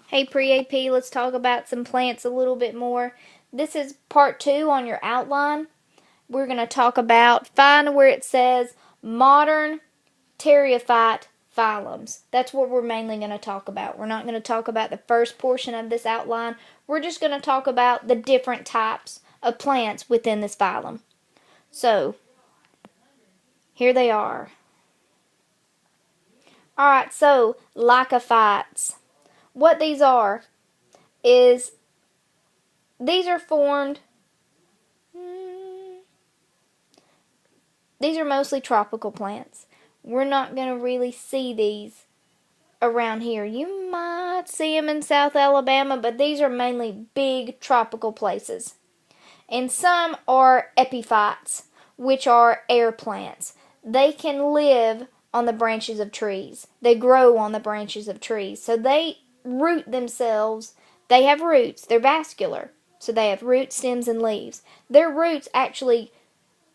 Hey pre-AP, let's talk about some plants a little bit more. This is part 2 on your outline. We're going to talk about, find where it says modern pteridophyte phylums. That's what we're mainly going to talk about. We're not going to talk about the first portion of this outline. We're just going to talk about the different types of plants within this phylum. So, here they are. Alright, so lycophytes. What these are is these are formed, these are mostly tropical plants. We're not going to really see these around here. You might see them in South Alabama, but these are mainly big tropical places. And some are epiphytes, which are air plants. They can live on the branches of trees. They grow on the branches of trees. So they root themselves. They have roots. They're vascular. So they have roots, stems, and leaves. Their roots actually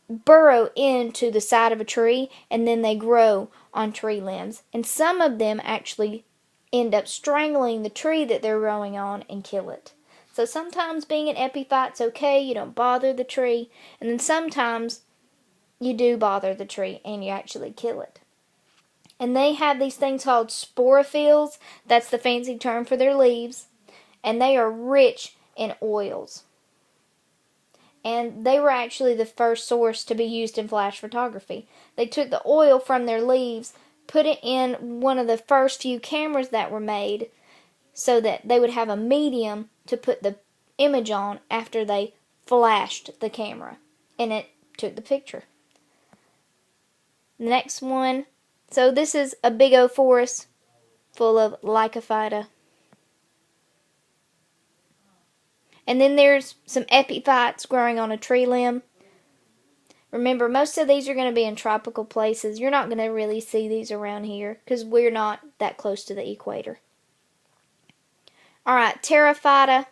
burrow into the side of a tree, and then they grow on tree limbs. And some of them actually end up strangling the tree that they're growing on and kill it. So sometimes being an epiphyte's okay, you don't bother the tree, and then sometimes you do bother the tree and you actually kill it. And they have these things called sporophylls. That's the fancy term for their leaves. And they are rich in oils. And they were actually the first source to be used in flash photography. They took the oil from their leaves, put it in one of the first few cameras that were made, so that they would have a medium to put the image on after they flashed the camera. And it took the picture. The next one. So this is a big old forest full of Lycophyta. And then there's some epiphytes growing on a tree limb. Remember, most of these are going to be in tropical places. You're not going to really see these around here because we're not that close to the equator. Alright, Pterophyta.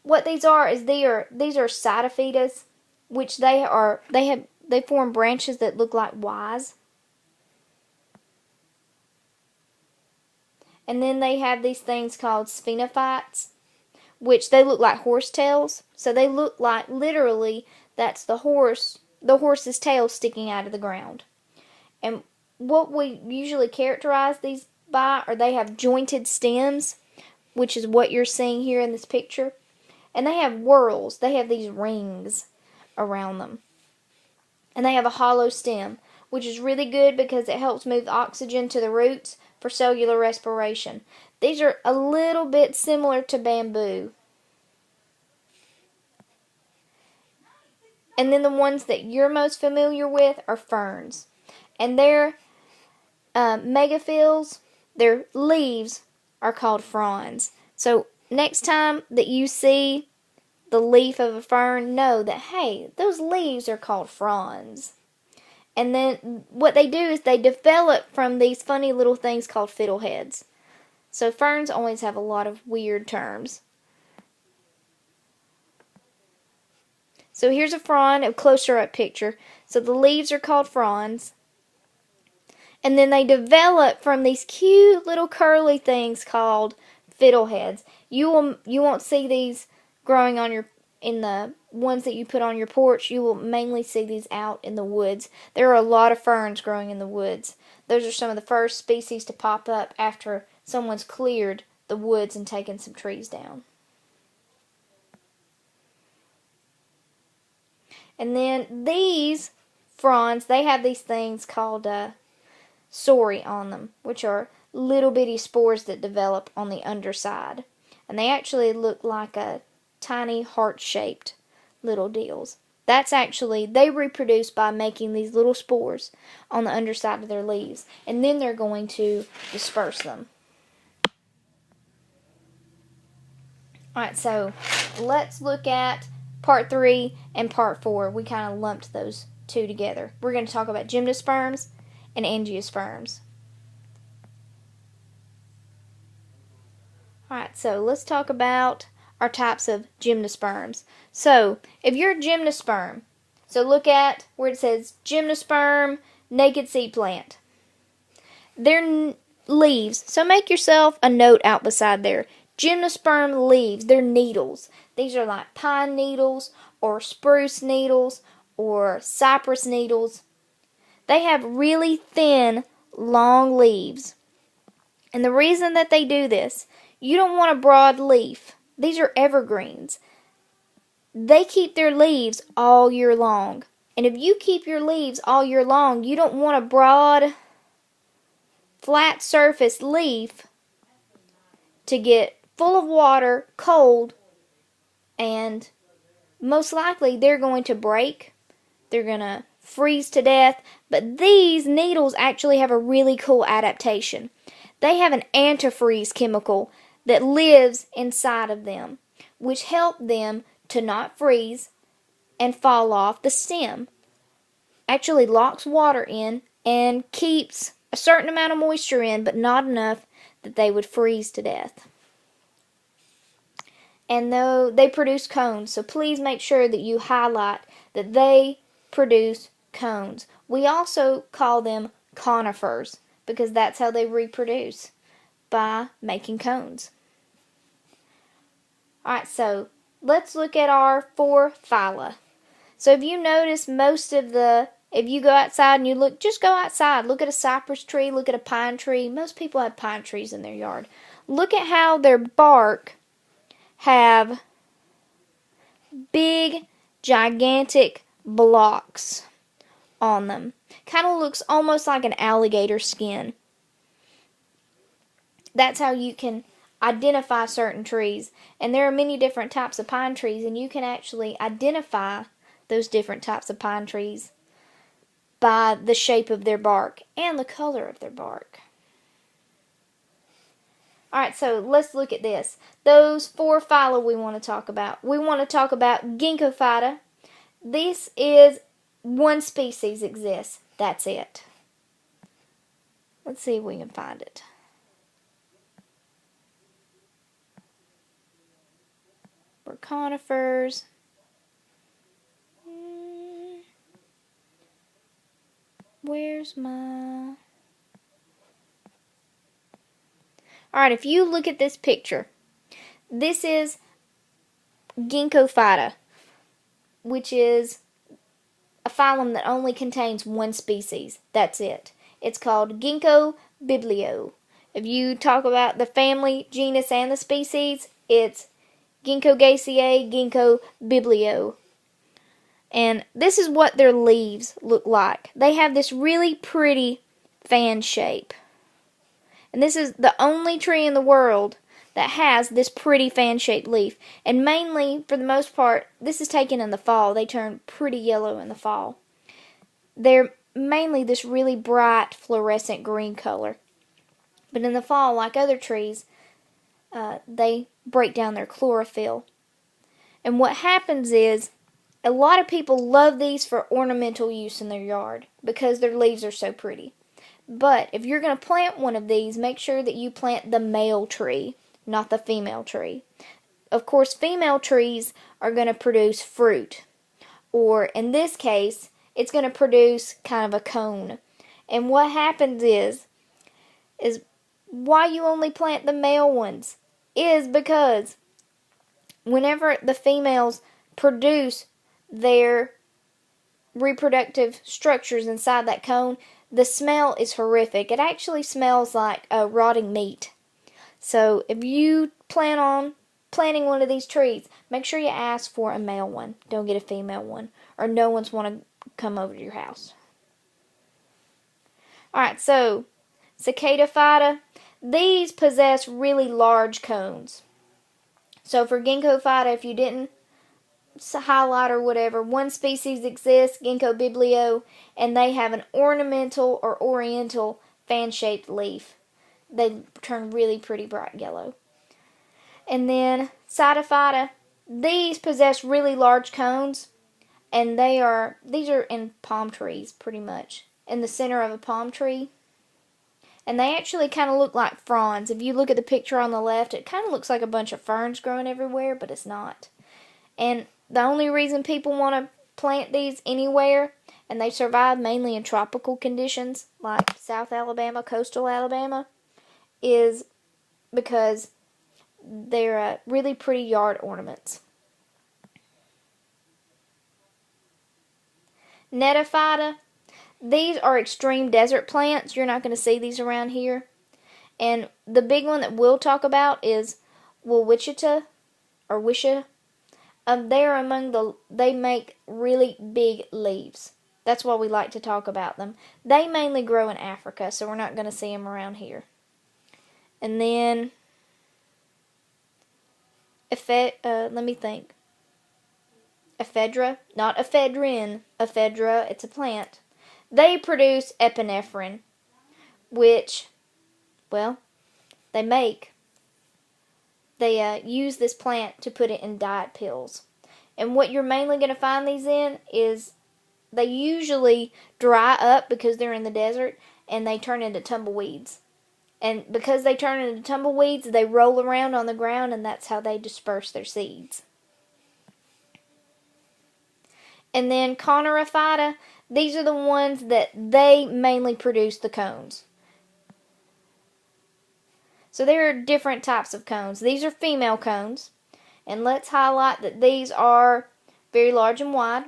What these are is these are Cytophytas, which they form branches that look like Ys. And then they have these things called sphenophytes, which they look like horsetails. So they look like, literally, that's the horse's tail sticking out of the ground. And what we usually characterize these by are they have jointed stems, which is what you're seeing here in this picture. And they have whorls. They have these rings around them. And they have a hollow stem, which is really good because it helps move oxygen to the roots for cellular respiration. These are a little bit similar to bamboo. And then the ones that you're most familiar with are ferns. And their megaphylls, their leaves are called fronds. So next time that you see the leaf of a fern, know that, hey, those leaves are called fronds. And then what they do is they develop from these funny little things called fiddleheads. So ferns always have a lot of weird terms. So here's a frond, a closer up picture. So the leaves are called fronds. And then they develop from these cute little curly things called fiddleheads. You won't see these growing on in the ones that you put on your porch. You will mainly see these out in the woods. There are a lot of ferns growing in the woods. Those are some of the first species to pop up after someone's cleared the woods and taken some trees down. And then these fronds, they have these things called sori on them, which are little bitty spores that develop on the underside. And they actually look like a tiny heart-shaped little deals. That's actually, they reproduce by making these little spores on the underside of their leaves. And then they're going to disperse them. Alright, so let's look at part 3 and part 4. We kind of lumped those two together. We're going to talk about gymnosperms and angiosperms. Alright, so let's talk about our types of gymnosperms. So, if you're a gymnosperm, so look at where it says gymnosperm, naked seed plant. They're leaves. So make yourself a note out beside there. Gymnosperm leaves, they're needles. These are like pine needles or spruce needles or cypress needles. They have really thin, long leaves. And the reason that they do this, you don't want a broad leaf. These are evergreens. They keep their leaves all year long. And if you keep your leaves all year long, you don't want a broad, flat surface leaf to get full of water, cold, and most likely they're going to break. They're going to freeze to death. But these needles actually have a really cool adaptation. They have an antifreeze chemical that lives inside of them, which help them to not freeze and fall off the stem. Actually locks water in and keeps a certain amount of moisture in, but not enough that they would freeze to death. And though they produce cones, so please make sure that you highlight that they produce cones. We also call them conifers because that's how they reproduce, by making cones. Alright, so let's look at our 4 phyla. So if you notice if you go outside and you look, just go outside, look at a cypress tree, look at a pine tree. Most people have pine trees in their yard. Look at how their bark have big, gigantic blocks on them. Kind of looks almost like an alligator skin. That's how you can identify certain trees. And there are many different types of pine trees, and you can actually identify those different types of pine trees by the shape of their bark and the color of their bark. Alright, so let's look at this. Those 4 phyla we want to talk about. We want to talk about Ginkgophyta. This is one species exists. That's it. Let's see if we can find it. For conifers. Where's my... Alright, if you look at this picture, this is Ginkgophyta, which is a phylum that only contains one species. That's it. It's called Ginkgo biblio. If you talk about the family, genus, and the species, it's Ginkgogaceae, Ginkgo biblio. And this is what their leaves look like. They have this really pretty fan shape. And this is the only tree in the world that has this pretty fan-shaped leaf. And mainly, for the most part, this is taken in the fall. They turn pretty yellow in the fall. They're mainly this really bright fluorescent green color. But in the fall, like other trees, they break down their chlorophyll. And what happens is, a lot of people love these for ornamental use in their yard because their leaves are so pretty. But if you're going to plant one of these, make sure that you plant the male tree, not the female tree. Of course, female trees are going to produce fruit. Or in this case, it's going to produce kind of a cone. And what happens is why you only plant the male ones is because whenever the females produce their reproductive structures inside that cone, the smell is horrific. It actually smells like rotting meat. So if you plan on planting one of these trees, make sure you ask for a male one. Don't get a female one, or no one's want to come over to your house. Alright, so Cicadophyta, these possess really large cones. So for Ginkgophyta, if you didn't highlight or whatever, one species exists, Ginkgo biblio, and they have an ornamental or oriental fan-shaped leaf. They turn really pretty bright yellow. And then Psathophyta, these possess really large cones, and these are in palm trees pretty much, in the center of a palm tree. And they actually kind of look like fronds. If you look at the picture on the left, it kind of looks like a bunch of ferns growing everywhere, but it's not. And the only reason people want to plant these anywhere, and they survive mainly in tropical conditions, like South Alabama, coastal Alabama, is because they're really pretty yard ornaments. Netophyta, these are extreme desert plants. You're not going to see these around here. And the big one that we'll talk about is Welwitschia or Wisha. They make really big leaves. That's why we like to talk about them. They mainly grow in Africa, so we're not going to see them around here. And then, let me think. Ephedra, not ephedrine. Ephedra, it's a plant. They produce epinephrine, which, well, they use this plant to put it in diet pills. And what you're mainly going to find these in is they usually dry up because they're in the desert and they turn into tumbleweeds. And because they turn into tumbleweeds, they roll around on the ground, and that's how they disperse their seeds. And then Conerophyta, these are the ones that they mainly produce the cones. So there are different types of cones. These are female cones. And let's highlight that these are very large and wide.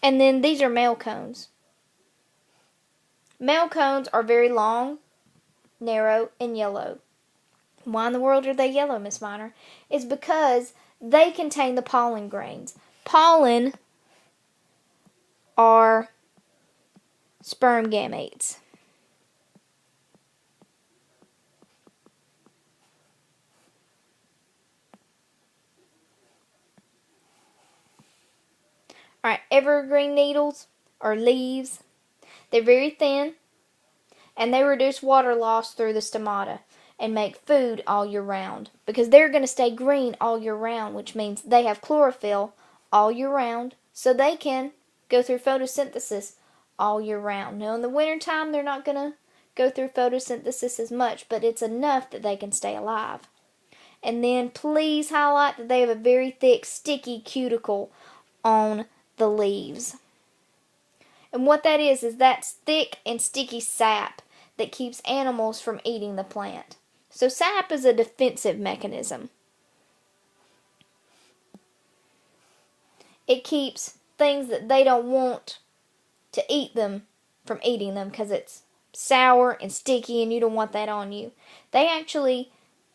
And then these are male cones. Male cones are very long, narrow, and yellow. Why in the world are they yellow, Miss Miner? It's because they contain the pollen grains. Pollen are sperm gametes. Alright, evergreen needles or leaves. They're very thin, and they reduce water loss through the stomata and make food all year round, because they're going to stay green all year round, which means they have chlorophyll all year round, so they can go through photosynthesis all year round. Now in the wintertime, they're not going to go through photosynthesis as much, but it's enough that they can stay alive. And then please highlight that they have a very thick, sticky cuticle on the leaves. And what that is that's thick and sticky sap that keeps animals from eating the plant. So sap is a defensive mechanism. It keeps things that they don't want to eat them from eating them because it's sour and sticky and you don't want that on you. They actually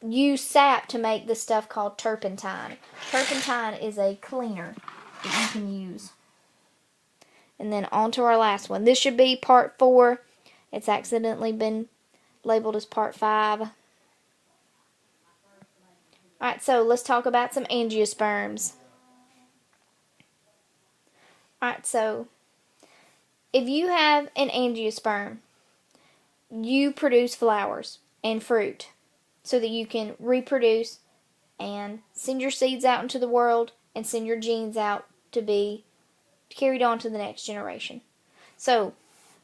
use sap to make this stuff called turpentine. Turpentine is a cleaner that you can use. And then on to our last one. This should be part 4. It's accidentally been labeled as part 5. Alright, so let's talk about some angiosperms. Alright, so if you have an angiosperm, you produce flowers and fruit so that you can reproduce and send your seeds out into the world and send your genes out to be carried on to the next generation. So,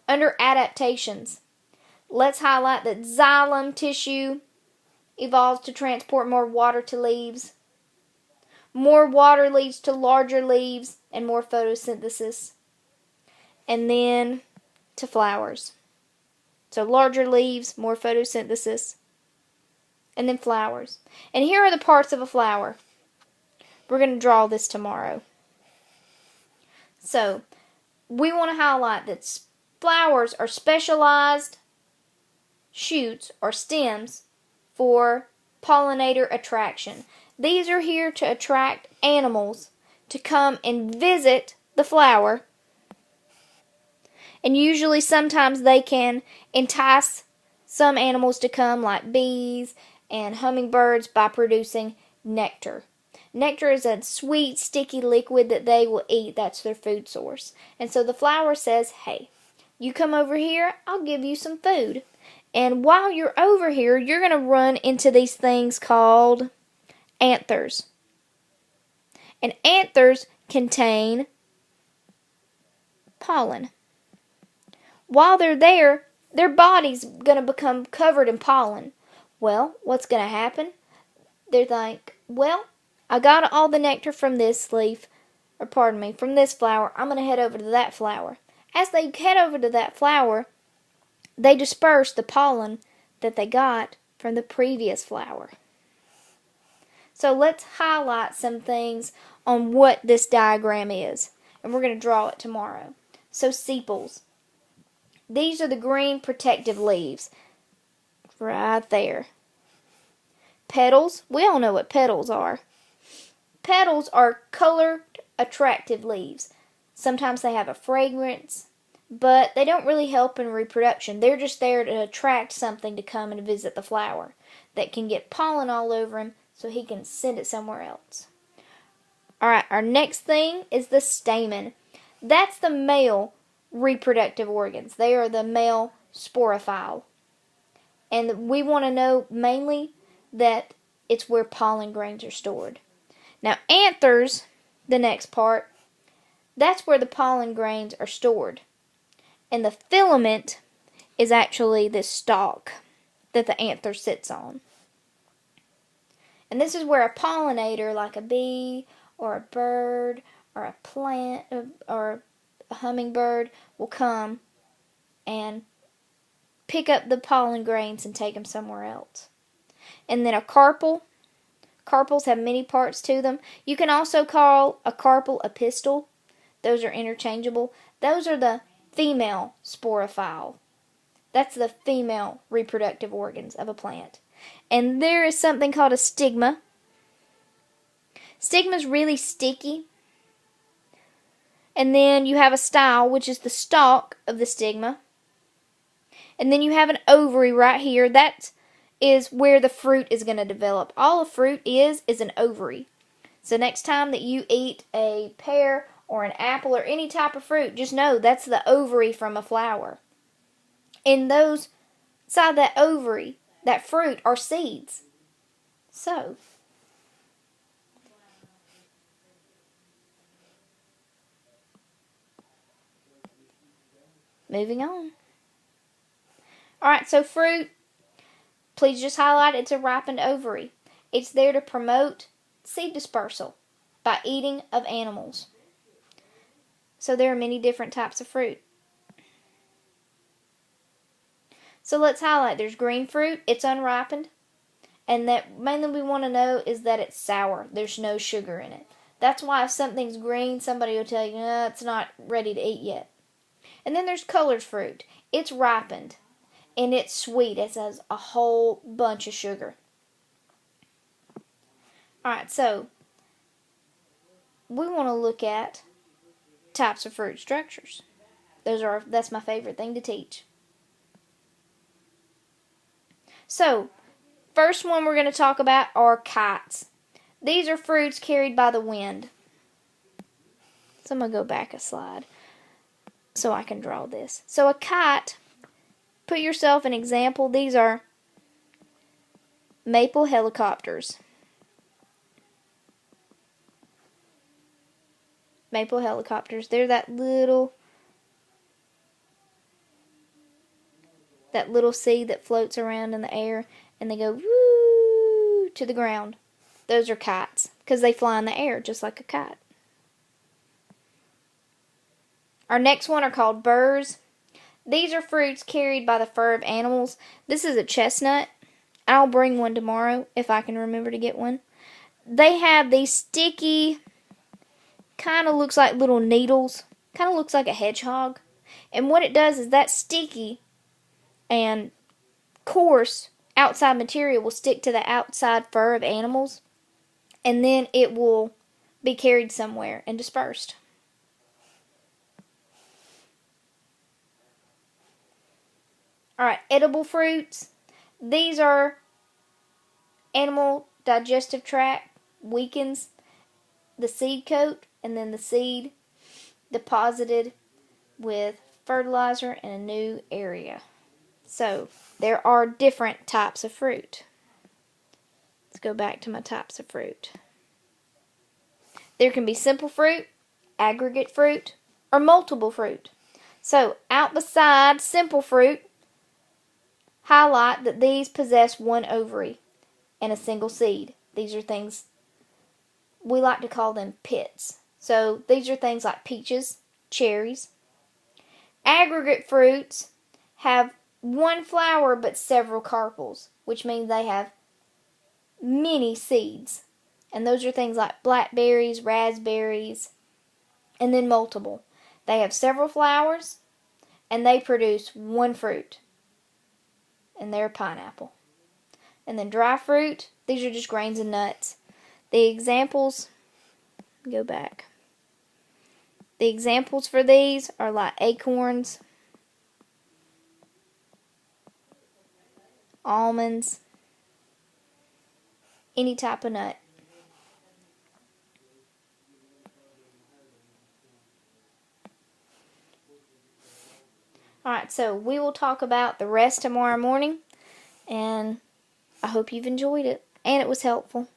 under adaptations, let's highlight that xylem tissue evolves to transport more water to leaves. More water leads to larger leaves and more photosynthesis. And then to flowers. So larger leaves, more photosynthesis, and then flowers. And here are the parts of a flower. We're going to draw this tomorrow. So, we want to highlight that flowers are specialized shoots or stems for pollinator attraction. These are here to attract animals to come and visit the flower. And usually sometimes they can entice some animals to come, like bees and hummingbirds, by producing nectar. Nectar is a sweet, sticky liquid that they will eat. That's their food source. And so the flower says, hey, you come over here, I'll give you some food. And while you're over here, you're going to run into these things called anthers. And anthers contain pollen. While they're there, their body's going to become covered in pollen. Well, what's going to happen? They're like, well, I got all the nectar from this leaf, from this flower. I'm going to head over to that flower. as they head over to that flower, they disperse the pollen that they got from the previous flower. So let's highlight some things on what this diagram is. And we're going to draw it tomorrow. So sepals. These are the green protective leaves. Right there. Petals. We all know what petals are. Petals are colored, attractive leaves. Sometimes they have a fragrance, but they don't really help in reproduction. They're just there to attract something to come and visit the flower that can get pollen all over him so he can send it somewhere else. Alright, our next thing is the stamen. That's the male reproductive organs. They are the male sporophyll. And we want to know mainly that it's where pollen grains are stored. Now, anthers, the next part, that's where the pollen grains are stored. And the filament is actually this stalk that the anther sits on. And this is where a pollinator, like a bee or a bird or a plant or a hummingbird, will come and pick up the pollen grains and take them somewhere else. And then a carpel. Carpels have many parts to them. You can also call a carpel a pistil. Those are interchangeable. Those are the female sporophyll. That's the female reproductive organs of a plant. And there is something called a stigma. Stigma is really sticky. And then you have a style, which is the stalk of the stigma. And then you have an ovary right here. That is where the fruit is going to develop. All a fruit is an ovary. So next time that you eat a pear or an apple or any type of fruit, just know that's the ovary from a flower. And those inside that ovary, that fruit, are seeds. So, moving on. Alright, so fruit, please just highlight it's a ripened ovary. It's there to promote seed dispersal by eating of animals. So there are many different types of fruit. So let's highlight. There's green fruit. It's unripened. And that mainly we want to know is that it's sour. There's no sugar in it. That's why if something's green, somebody will tell you, no, it's not ready to eat yet. And then there's colored fruit. It's ripened. And it's sweet. It has a whole bunch of sugar. Alright, so we want to look at types of fruit structures. That's my favorite thing to teach. So, first one we're going to talk about are kites. These are fruits carried by the wind. So I'm going to go back a slide so I can draw this. So a kite, put yourself an example. These are maple helicopters. Maple helicopters. They're that little seed that floats around in the air and they go woo to the ground. Those are kites because they fly in the air just like a kite. Our next one are called burrs. These are fruits carried by the fur of animals. This is a chestnut. I'll bring one tomorrow if I can remember to get one. They have these sticky, kind of looks like little needles. Kind of looks like a hedgehog. And what it does is that sticky and coarse outside material will stick to the outside fur of animals, and then it will be carried somewhere and dispersed. Alright, edible fruits. These are animal digestive tract weakens the seed coat, and then the seed deposited with fertilizer in a new area. So, there are different types of fruit. Let's go back to my types of fruit. There can be simple fruit, aggregate fruit, or multiple fruit. So, out beside simple fruit, highlight that these possess one ovary and a single seed. These are things, we like to call them pits. So, these are things like peaches, cherries. Aggregate fruits have one flower but several carpels, which means they have many seeds. And those are things like blackberries, raspberries, and then multiple. They have several flowers, and they produce one fruit, and they're a pineapple. And then dry fruit, these are just grains and nuts. The examples, go back. The examples for these are like acorns, almonds, any type of nut. Alright, so we will talk about the rest tomorrow morning, and I hope you've enjoyed it and it was helpful.